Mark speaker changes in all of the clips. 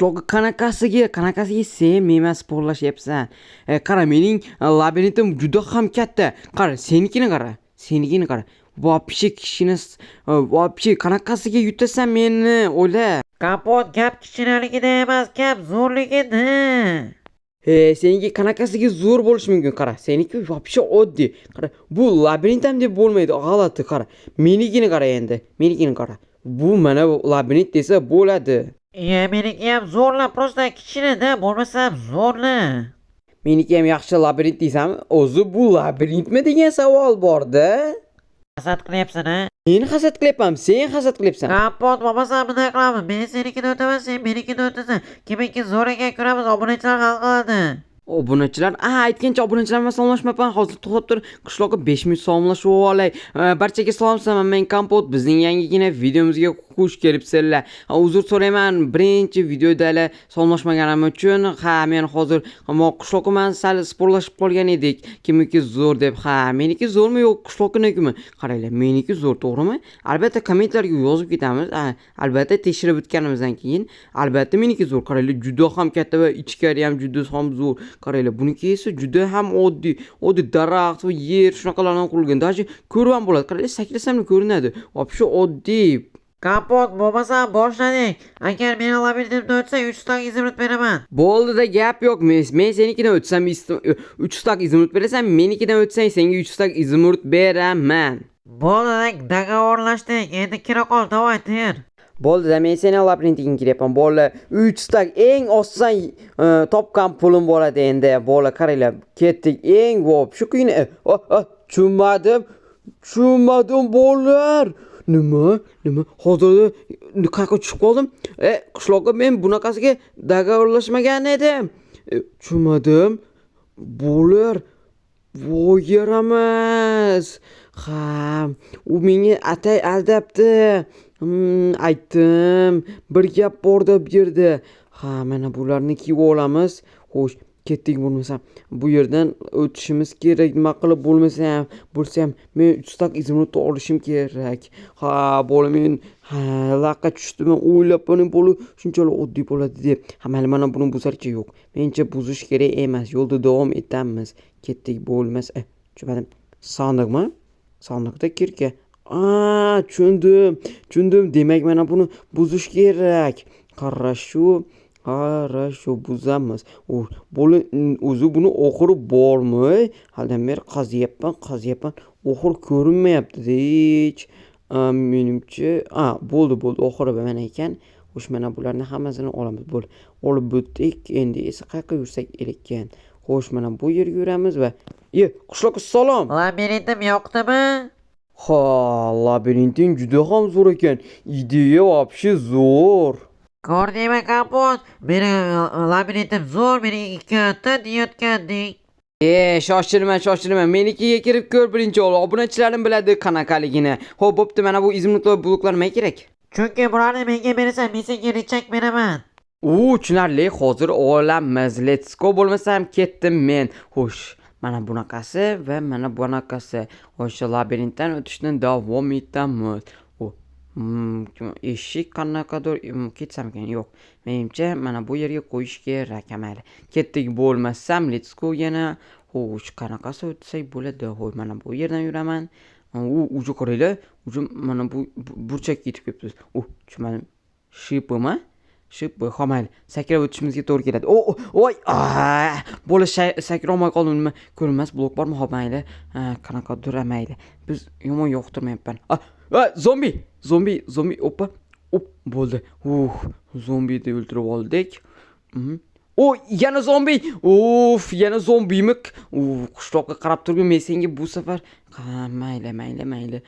Speaker 1: qishloqqa qanaqasiga sen menman sporlashyapsan. Qara, mening labirintim juda ham katta. Qara, senikini qara. Вообще kichkina, вообще qanaqasiga yutasan meni, o'yla.
Speaker 2: Kapot, gap kichkinaligida emas, gap zo'rligida.
Speaker 1: Seniki qanaqasiga zo'r bo'lishi mumkin? Qara, seniki вообще oddiy. Qara, bu labirint ham deb bo'lmaydi, g'alati. Qara, menikini qara endi. Bu mana labirint desa bo'ladi.
Speaker 2: Meniki ham zo'rla, просто kichkinada, bo'lmasa zo'rla.
Speaker 1: Meniki ham yaxshi labirint deysanmi? O'zi bu labirintmi degan savol bor-da.
Speaker 2: Hasad qilyapsan, ha?
Speaker 1: Men hasad qilyapman, sen hasad qilyapsan.
Speaker 2: Kapot, bo'lmasa bunday qilamiz. Men senikini o'taman, sen menikini o'tasan. Kimiki zo'r ekan ko'ramiz, obunachilar hal qiladi.
Speaker 1: Obunachilar, aytgancha obunachilar bilan salomlashmayapman. Hozir to'xtab tur, qishloqqa 5 minut salomlashib olay. Barchaga salom, men Kompot. Bizning yangigina videomizga xush kelibsizlar. Uzr so'rayman, birinchi videoda salomlashmaganim uchun. Men hozir qishloqqa men sal sporlashib qolgan edik. Kimiki zo'r deb. Meniki zo'rmi yo'q, qishloqnikimi? Qaranglar, meniki zo'r, to'g'rimi? Albatta kommentlarga yozib ketamiz. Albatta tekshirib o'tganimizdan keyin, albatta meniki zo'r. Qaranglar, juda ham katta va ichkari ham juda ham zo'r. Qaranglar, buniki esa juda ham oddiy daraxt va yer shunaqalardan qurilgan. Даже ko'rib ham bo'ladi. Qaranglar, saklasam ko'rinadi. Вообще oddiy.
Speaker 2: Kapot, bo'lmasa boshladik. Agar meni labirintimda o'tsang 3 stak izimrit beraman.
Speaker 1: Bo'ldi-da, gap yo'q. Men senikidan o'tsam 3 stak izimrit berasan, menikidan o'tsang senga 3 stak izimrit beraman.
Speaker 2: Bo'ldi, dogovorlashdik. Endi kira qol, davay, ter.
Speaker 1: Bo'ldi-da, men seni labirintingga kiryapman. Bo'ldi, 3 stak eng oson topgan pulim bo'ladi endi. Bo'ldi, qaranglar, ketdik. Eng shu qiyin. Tushunmadim bolalar. Nima? Hozir qayerga tushib qoldim? Qishloqqa men bunaqasiga dogovorlashmagan edim. Tushunmadim. Bo'lar. Voy yaramas. U menga aldabdi. Aytdim, bir gap bor deb berdi. Mana bularni kiyib olamiz. Xo'sh, ketdik bo'lmasa. Bu yerdan o'tishimiz kerak. Nima qilib bo'lsa ham men 3 stak izimni olishim kerak. Bola men laqqa tushdim. O'ylab bo'lib shunchalik oddiy bo'ladi deb. Mana buni buzarcha yo'q. Mencha buzish kerak emas. Yo'lda davom etamiz. Ketdik bo'lmasa. Tushunmadim. Sandiqmi? Sandiqda kirka. Tushundim. Demak, mana buni buzish kerak. Qarashu buzamiz. O'zi buni oxiri bormi? Haldan beri qazyapman. Oxir ko'rinmayapti hech. Menimcha, bo'ldi. Oxiri mana ekan. Xo'sh, mana bularni hammasini olamiz. Bo'ldi. Olib o'tdik. Endi esa qayerga yursak ekan. Xo'sh, mana bu yerga yuramiz va qishloqqa salom.
Speaker 2: Labirintim yo'qdimi?
Speaker 1: Labirinting juda ham zo'r ekan. Ideya вообще zo'r.
Speaker 2: Ko'rdingmi, Kapot? Meni labirintim zo'r, meni katta deyotgandek.
Speaker 1: Shoshilma. Menikiga kirib ko'r birinchi ol. Obunachilarim biladi qanaqaligini. Xo'p, bo'pti, mana bu izimliklar bloklar nima kerak?
Speaker 2: Chunki bularni menga berasan, men senga richak beraman.
Speaker 1: Tushunarli. Hozir olamiz. Let's go. Bo'lmasam ketdim men. Xo'sh, mana bunaqasi va mana bunaqasi. O'sha labirintdan o'tishdan davom etamiz. Eshik qanaqadir ketsam ekan. Yo'q. Menimcha mana bu yerga qo'yish kerak. Mayli. Ketdik bo'lmasam, let's go yana. Xo'sh, qanaqasi o'tsak bo'ladi? Xo'y, mana bu yerdan yuraman. Uju qaranglar. Mana bu burchakka yetib kelibmiz. Tushunmadim. Shipmi? Mayli. Sakrab o'tishimizga to'g'ri keladi. Voy! Bo'la sakrolmay qoldim. Nima? Ko'rinmas blok bormi? Mayli. Qanaqadir mayli. Biz yomon yoqtirmayapman. Zombi. Oppa. Bo'ldi. Zombini o'ldirib oldik. Yana zombi. Yana zombimi? Qishloqqa qarab turgan men senga bu safar mayli.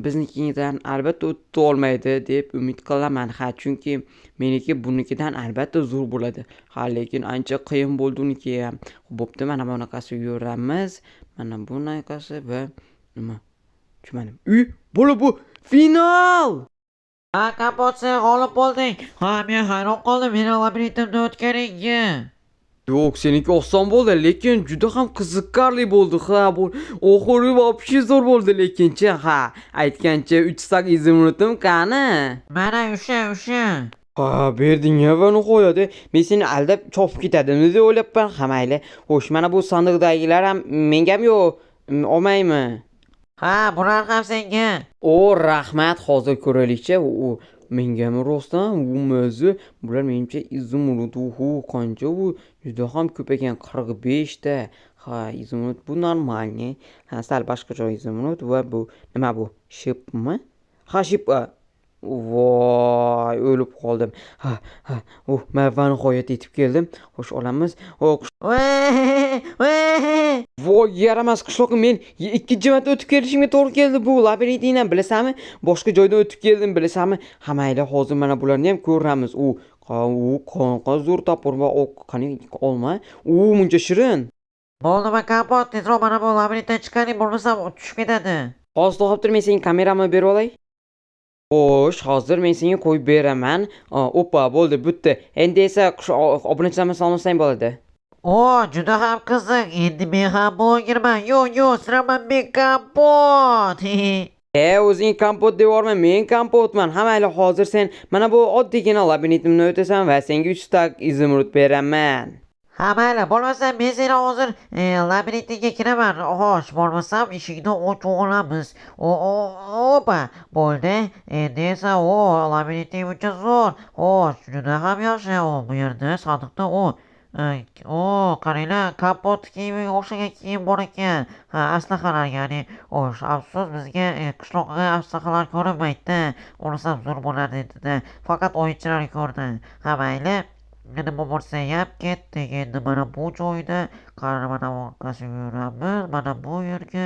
Speaker 1: Biznikidan albatta o'tib olmaydi deb umid qilaman. Chunki meniki bunikidan albatta zo'r bo'ladi. Lekin ancha qiyin bo'ldi uniki ham. Bo'pti, mana bunaqasi yuramiz. Mana bunaqasi va nima? Tushunmadim. Bo'la bu final.
Speaker 2: Kapot, sen g'olib bo'lding. Men hayron qoldim, meni labirintimda o'tganingga.
Speaker 1: Yo'q, seniki oson bo'ldi, lekin juda ham qiziqarli bo'ldi. Oxiri вообще zo'r bo'ldi, lekinchi aytgancha 3 stak izimritim qani?
Speaker 2: Mana o'sha.
Speaker 1: Ha berding ya va nihoyat men seni aldab chopib ketadimi deb o'ylabman. Ha mayli. Xo'sh, mana bu sandiqdagilar ham mengami yo olmaymi?
Speaker 2: Ha, bular ham senga.
Speaker 1: O, rahmat. Hozir ko'raylikchi. U mengami rostdan? U o'zi bular menimcha izimurud. Qancha u? Juda ham ko'p ekan, 45 ta. Ha, izimurud bu normalniy. Ha, sal boshqacha izimurud va bu nima bu? Shipmi? Ha, ship. Voy, o'lib qoldim. Ha. Men va nihoyat yetib keldim. Xo'sh, olamiz. Voy, yaramas qishloqim, men ikkinchi marta o'tib kelishimga to'g'ri keldi. Bu labirintdan bilasanmi? Boshqa joydan o'tib keldim, bilasanmi? Ha mayli, hozir mana bularni ham ko'ramiz. Qanaqa zo'r topur va qani olma. Muncha shirin.
Speaker 2: Bo'ldimi kapot, tezroq mana bu labirintdan chiqaring, bo'lmasam tushib ketadi.
Speaker 1: Hozir to'xtab tur, men senga kameramni berib olay. Xo'sh, hozir men senga qo'yib beraman. Opa, bo'ldi, bitta. Endi esa obunachilarni salomlasang bo'ladi.
Speaker 2: O, juda ham qiziq. Endi men ham blogerman. Yo'q, siraman men kapot.
Speaker 1: O'zing kompot devorma, men kompotman. Ha mayli, hozir sen mana bu oddiygina labirintimni o'tasan va senga 3 stak izimurud beraman.
Speaker 2: Ha mayli, bo'lmasa men seni hozir labirintiga kiraman. Xo'sh, bo'lmasam eshikni ochib olamiz. Opa, bo'ldi. Endi esa labirinting uncha zo'r. Xo'sh, juda ham yaxshi. Bu yerda sandiqda qaranglar, kapot kiyimiga o'xshagan kiyim bor ekan. Ha, aslahalar, ya'ni afsus bizga qishloqqa aslahalar ko'rinmaydi. Unisi ham zo'r bo'lardi dedi. Faqat o'yinchilar ko'rdi. Ha mayli. Nima bo'lsa ham ketdik. Endi mana bu joyda mana orqasiga yuramiz. Mana bu yerga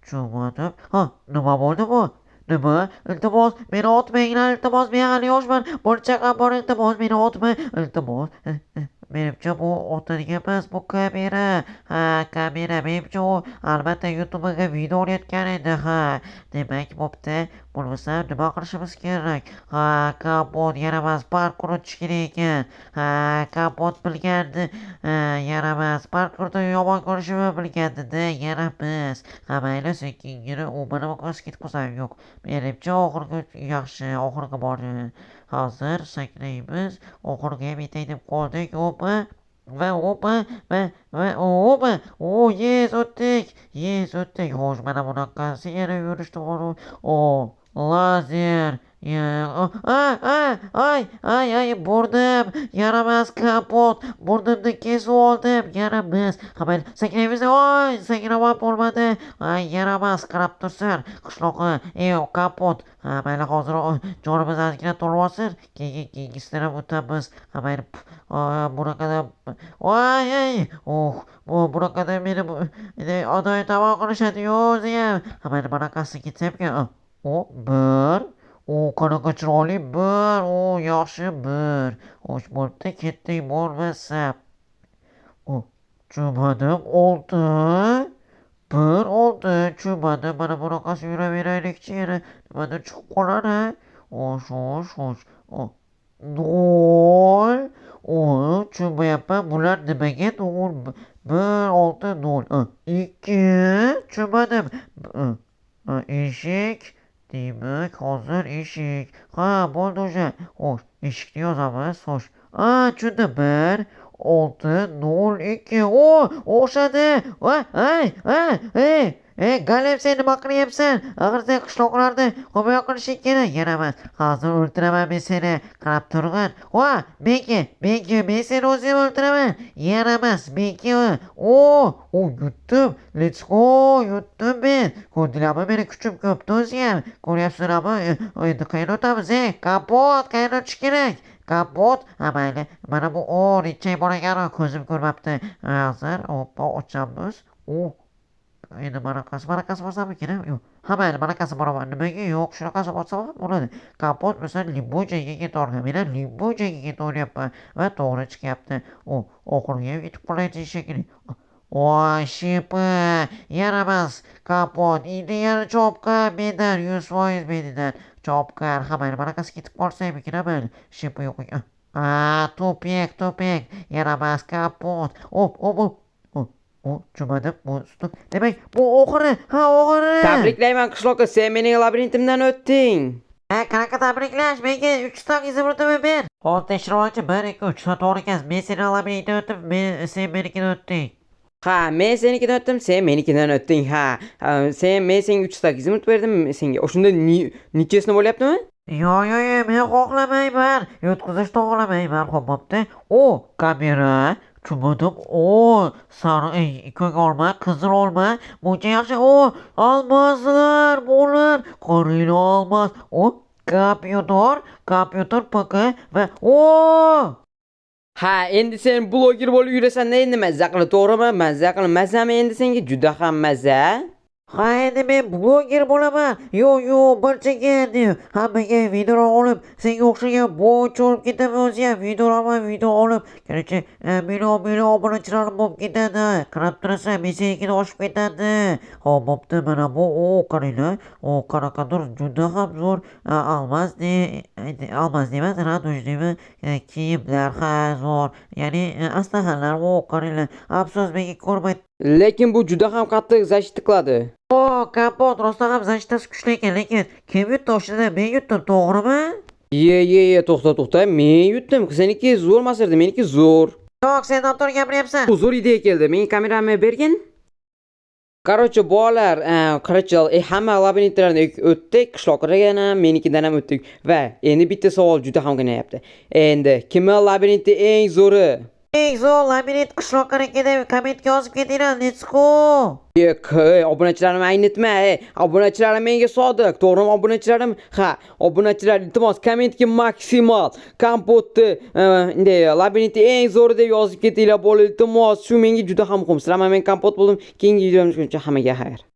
Speaker 2: cho'madim. Ha, nima bo'ldi bu? Nima? Iltimos, meni otmanglar, iltimos, men hali yoshman. Bo'lchaqam bor, iltimos, meni otmang, iltimos. Menimcha bu otadigan emas, bu kamera. Ha, kamera. Menimcha u albatta YouTube'ga video olayotgan edi. Ha, demak bo'pti. Bo'lmasa nima qilishimiz kerak? Ha, kapot yaramas, parkur o'tish kerak ekan. Ha, kapot bilgandi. Yaramas, parkurda yomon ko'rishimni bilgandi-da, yaramas. Ha, mayli, sekingina u mana bu ketib qolsam yo'q. Menimcha oxirgi yaxshi, oxirgi bor. Hozir saklaymiz. Oxirgi ham yetay deb qoldik. Opa. Yes, o'tdik. Xo'sh, mana bunaqasi yana yurishdi bor. Lazer. Burnim. Yaramas kapot. Burnimni kesib oldim. Yaramas. Ha, mayli, saklaymiz. Sakraman bo'lmadi. Yaramas, qarab tursin. Qishloqqa, kapot. Ha, mayli, hozir jonimiz ozgina to'lib olsin. Keyingisidan ham o'tamiz. Ha, mayli, bunaqada bunaqada meni adoyi tamom qilishadi o'zi ham. Ha, mayli, bunaqasi ketsam-ku. Bir. Qanaqa chiroyli bir. Yaxshi bir. Xo'sh, bo'pti, ketdik bo'lmasa. Cho'madim 6. Bir 6 cho'madim. Mana bunaqasi yuraveraylikchi yana. Nimadir chiqib qoladi. Xo'sh. 0. Cho'mayapman. Bular nimaga 0? 1 6 0. 2 cho'madim. Eshik. Demak, hozir eshik. Ha, bo'ldi o'sha. Xo'sh, eshikni yozamiz. Xo'sh. Tushundim. 1 6 0 2. O'xshadi. Galem, sen nima qilyapsan? Axir sen qishloqlarda himoya qilishing kerak. Yaramas. Hozir o'ldiraman men seni. Qarab turg'in. Menga, men seni o'zim o'ldiraman. Yaramas, menga. Yutdim. Let's go. Yutdim men. Ko'rdinglarmi, meni kuchim ko'pdi o'zi ham. Ko'ryapsizlarmi? Endi qayerga o'tamiz? Kapot, qayerga o'tish kerak? Kapot. Ha, mayli. Mana bu necha bor ekan, ko'zim ko'rmabdi. Hozir ochamiz. Endi manaqasi borsammikin? Yo'q. Ha, mayli, manaqasi boraman. Nimaga yo'q? Shunaqasi borsam ham bo'ladi. Kapot bo'lsa limbo joyga ketavergan. Men limbo joyga ketaveryapman va to'g'ri chiqyapti. Oxirgi ham yetib qolaydi shekilli. Shipi. Yaramas. Kapot. Endi yana chopqir mendan. 100% mendan. Chopqir. Ha, mayli, manaqasi ketib qolsa hammikin. Mayli. Shipi yo'q ekan. Tupek. Yaramas. Kapot. Cho'madim. Demak, bu oxiri. Ha, oxiri.
Speaker 1: Tabriklayman qishloqqa, sen mening labirintimdan o'tding.
Speaker 2: Qanaqa tabriklash? Menga 3 stok izimrutimi ber. Hozir tekshirmoqchi 1 2 3 to'g'ri ekan. Men seni labirintda o'tib, sen menikidan o'tding.
Speaker 1: Ha, men senikidan o'tdim, sen menikidan o'tding. Ha, men senga 3 stak izimut berdim senga. O'shunda nechasini bo'lyaptimi?
Speaker 2: Yo, men xohlamayman. Yutqizishni xohlamayman. Xo'pmi? O, kamera. Tushunmadim. O, sariq ko'k olma, qizil olma. Buncha yaxshi. O, olmoslar, bular. Qorayli olmos. O, kompyuter PK va
Speaker 1: Ha, endi sen bloger bo'lib yurasan, endi mazza qilib, to'g'rimi? Mazza qilmasam endi senga juda ham mazza.
Speaker 2: ha endi men bloger bo'laman. Yo'q, barchaga hammaga video olib, senga o'xshagan boycha olib ketaman o'zi ham video olib. Qarachi, million obunachilarim bo'lib ketadi. Qarab turasan, men senikini oshib ketadi. Hop, bo'pti, mana bu qaranglar. Qanaqadir juda ham zo'r almas emas, radojnimi kiyimlar ham zo'r. Ya'ni aslahalar, qaranglar. Afsus, menga ko'rmay.
Speaker 1: Lekin bu juda ham qattiq zashti qiladi.
Speaker 2: Kapot rostdan ham zashtasi kuchli ekan, lekin kim yutdi o'shada? Men yutdim, to'g'rimi?
Speaker 1: To'xta. Men yutdim. Seniki zo'rmas edi, meniki zo'r.
Speaker 2: Yo'q, sen noto'g'ri gapiryapsan.
Speaker 1: Bu zo'r ideya keldi. Mening kameramni bergin. Короче, bolalar, hamma labirintlarni o'tdik, qishloqdan ham, menikidan ham o'tdik. Va endi bitta savol juda ham qiynayapti. Endi kimning labirinti eng zo'ri?
Speaker 2: Eng zo'r labirint qishloqqa deb kommentga yozib ketinglar, let's go.
Speaker 1: Obunachilarim aynitma, obunachilarim menga sodiq, to'g'rimi obunachilarim? Ha, obunachilar iltimos kommentga maksimal kompotni labirinti eng zo'ri deb yozib ketinglar, bo'ldi iltimos. Shu menga juda ham muhim. Sizlar men kompot bo'ldim. Keyingi videomizgacha hammaga xayr.